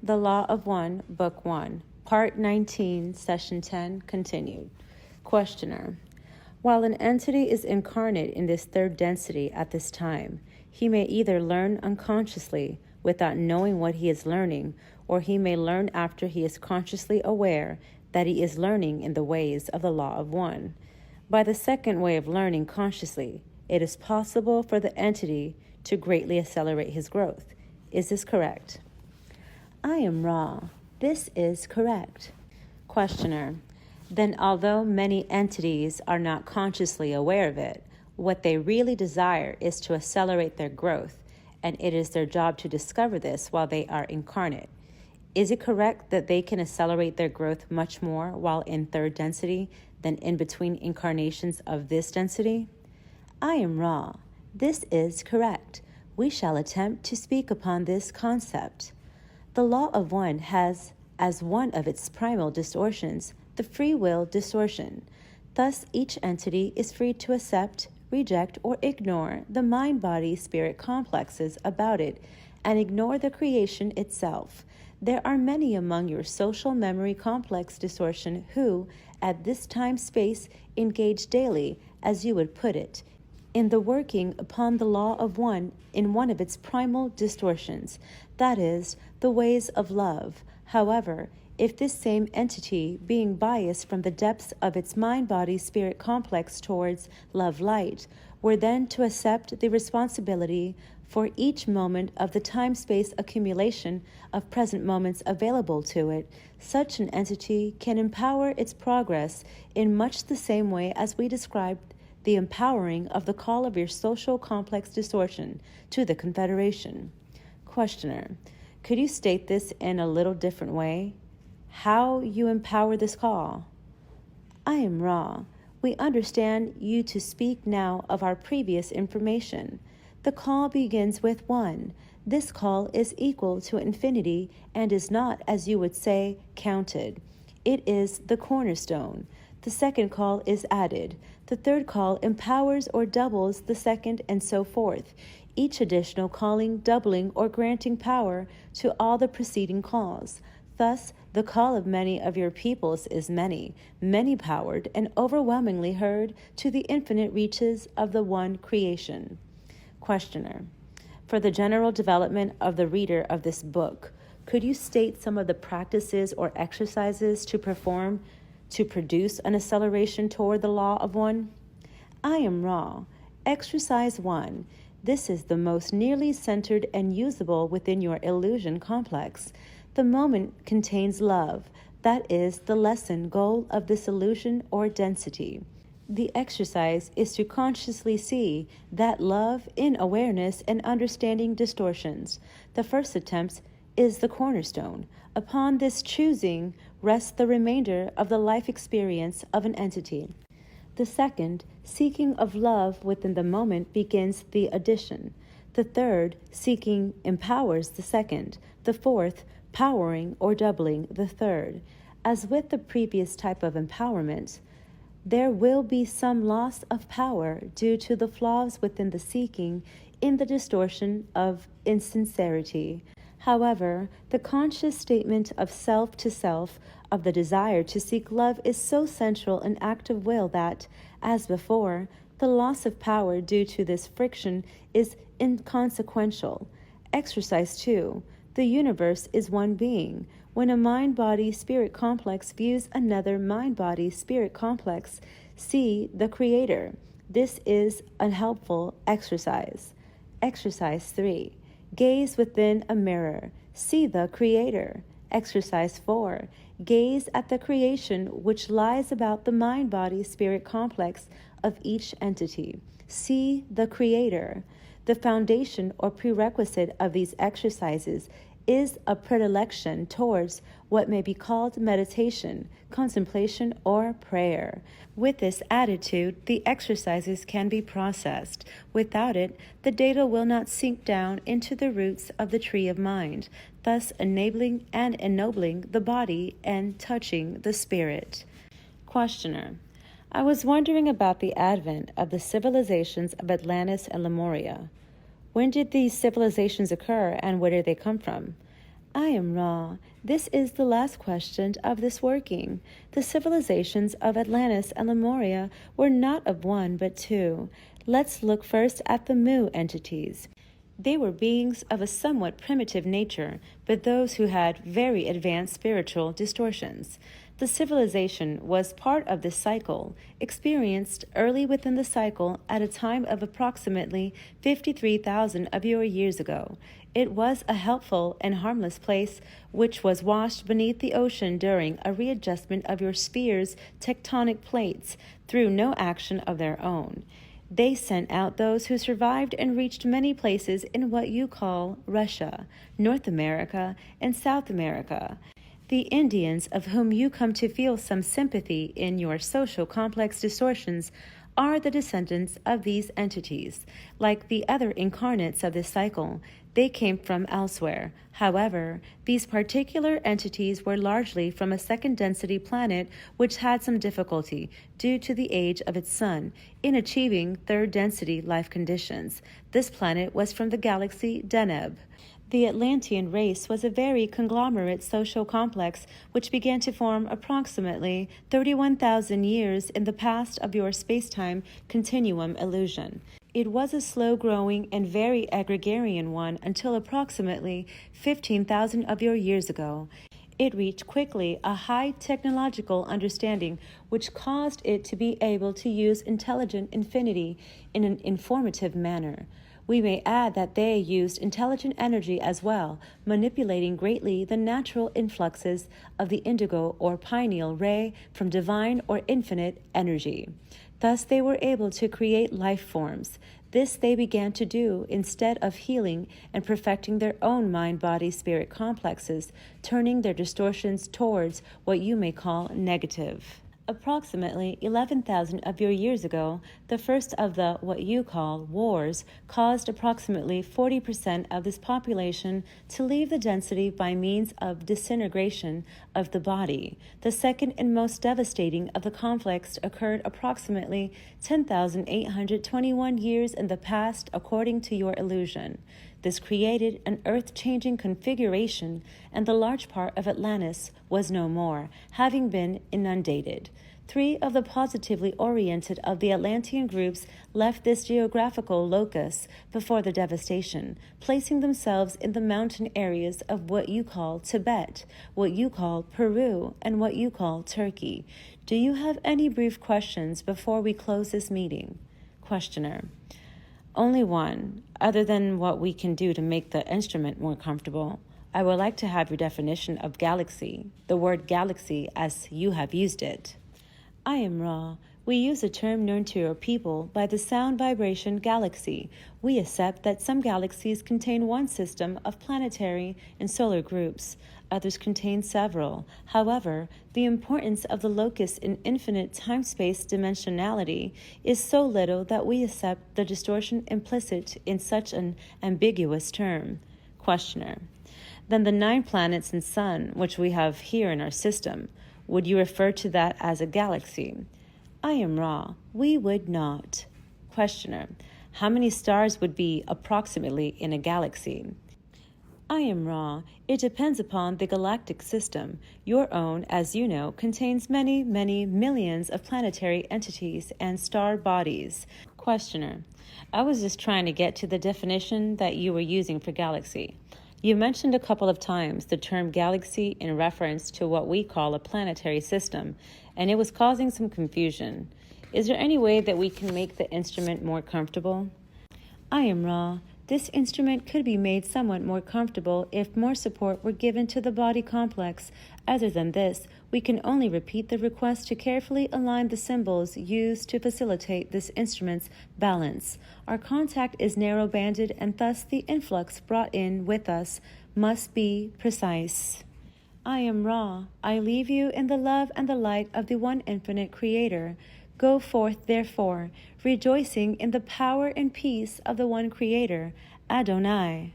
The Law of One, Book 1, Part 19, Session 10, continued. Questioner: while an entity is incarnate in this third density at this time, he may either learn unconsciously without knowing what he is learning, or he may learn after he is consciously aware that he is learning in the ways of the Law of One. By the second way of learning consciously, it is possible for the entity to greatly accelerate his growth. Is this correct? I am Ra. This is correct. Questioner: then although many entities are not consciously aware of it, what they really desire is to accelerate their growth, and it is their job to discover this while they are incarnate. Is it correct that they can accelerate their growth much more while in third density than in between incarnations of this density? I am Ra. This is correct. We shall attempt to speak upon this concept. The Law of One has as one of its primal distortions the free will distortion. Thus, each entity is free to accept, reject, or ignore the mind-body-spirit complexes about it and ignore the creation itself. There are many among your social memory complex distortion who, at this time-space, engage daily, as you would put it, in the working upon the Law of One in one of its primal distortions, that is, the ways of love. However, if this same entity, being biased from the depths of its mind-body-spirit complex towards love-light, were then to accept the responsibility for each moment of the time-space accumulation of present moments available to it, such an entity can empower its progress in much the same way as we described the empowering of the call of your social complex distortion to the Confederation. Questioner: could you state this in a little different way? How you empower this call? I am Ra. We understand you to speak now of our previous information. The call begins with 1. This call is equal to infinity and is not, as you would say, counted. It is the cornerstone. The second call is added. The third call empowers or doubles the second, and so forth, each additional calling doubling or granting power to all the preceding calls. Thus, the call of many of your peoples is many, many-powered, and overwhelmingly heard to the infinite reaches of the one creation. Questioner: for the general development of the reader of this book, could you state some of the practices or exercises to perform to produce an acceleration toward the Law of One? I am Ra. Exercise 1. This is the most nearly centered and usable within your illusion complex. The moment contains love. That is the lesson goal of this illusion or density. The exercise is to consciously see that love in awareness and understanding distortions. The first attempt is the cornerstone. Upon this choosing rests the remainder of the life experience of an entity. The second, seeking of love within the moment, begins the addition. The third, seeking, empowers the second. The fourth, powering or doubling the third. As with the previous type of empowerment, there will be some loss of power due to the flaws within the seeking in the distortion of insincerity. However, the conscious statement of self to self of the desire to seek love is so central an act of will that, as before, the loss of power due to this friction is inconsequential. Exercise 2. The universe is one being. When a mind-body-spirit complex views another mind-body-spirit complex, see the Creator. This is a helpful exercise. Exercise 3. Gaze within a mirror. See the Creator. Exercise 4. Gaze at the creation which lies about the mind-body-spirit complex of each entity. See the Creator. The foundation or prerequisite of these exercises is a predilection towards what may be called meditation, contemplation, or prayer. With this attitude, the exercises can be processed. Without it, the data will not sink down into the roots of the tree of mind, thus enabling and ennobling the body and touching the spirit. Questioner: I was wondering about the advent of the civilizations of Atlantis and Lemuria. When did these civilizations occur and where did they come from? I am Ra. This is the last question of this working. The civilizations of Atlantis and Lemuria were not of one but two. Let's look first at the Mu entities. They were beings of a somewhat primitive nature, but those who had very advanced spiritual distortions. The civilization was part of this cycle, experienced early within the cycle at a time of approximately 53,000 of your years ago. It was a helpful and harmless place which was washed beneath the ocean during a readjustment of your sphere's tectonic plates through no action of their own. They sent out those who survived and reached many places in what you call Russia, North America, and South America. The Indians, of whom you come to feel some sympathy in your social complex distortions, are the descendants of these entities. Like the other incarnates of this cycle, they came from elsewhere. However, these particular entities were largely from a second density planet which had some difficulty, due to the age of its sun, in achieving third density life conditions. This planet was from the galaxy Deneb. The Atlantean race was a very conglomerate social complex which began to form approximately 31,000 years in the past of your space-time continuum illusion. It was a slow-growing and very gregarious one until approximately 15,000 of your years ago. It reached quickly a high technological understanding which caused it to be able to use intelligent infinity in an informative manner. We may add that they used intelligent energy as well, manipulating greatly the natural influxes of the indigo or pineal ray from divine or infinite energy. Thus they were able to create life forms. This they began to do instead of healing and perfecting their own mind-body-spirit complexes, turning their distortions towards what you may call negative. Approximately 11,000 of your years ago, the first of the what you call wars caused approximately 40% of this population to leave the density by means of disintegration of the body. The second and most devastating of the conflicts occurred approximately 10,821 years in the past according to your illusion. This created an earth-changing configuration, and the large part of Atlantis was no more, having been inundated. 3 of the positively oriented of the Atlantean groups left this geographical locus before the devastation, placing themselves in the mountain areas of what you call Tibet, what you call Peru, and what you call Turkey. Do you have any brief questions before we close this meeting? Questioner. Only one, other than what we can do to make the instrument more comfortable. I would like to have your definition of galaxy, the word galaxy as you have used it. I am Ra. We use a term known to your people by the sound vibration galaxy. We accept that some galaxies contain one system of planetary and solar groups. Others contain several. However, the importance of the locus in infinite time-space dimensionality is so little that we accept the distortion implicit in such an ambiguous term. Questioner. Then the 9 planets and sun, which we have here in our system, would you refer to that as a galaxy? I am Ra. We would not. Questioner. How many stars would be approximately in a galaxy? I am Ra. It depends upon the galactic system. Your own, as you know, contains many, many millions of planetary entities and star bodies. Questioner. I was just trying to get to the definition that you were using for galaxy. You mentioned a couple of times the term galaxy in reference to what we call a planetary system, and it was causing some confusion. Is there any way that we can make the instrument more comfortable? I am Ra. This instrument could be made somewhat more comfortable if more support were given to the body complex. Other than this, we can only repeat the request to carefully align the symbols used to facilitate this instrument's balance. Our contact is narrow-banded, and thus the influx brought in with us must be precise. I am Ra. I leave you in the love and the light of the one infinite Creator. Go forth, therefore, rejoicing in the power and peace of the one Creator, Adonai.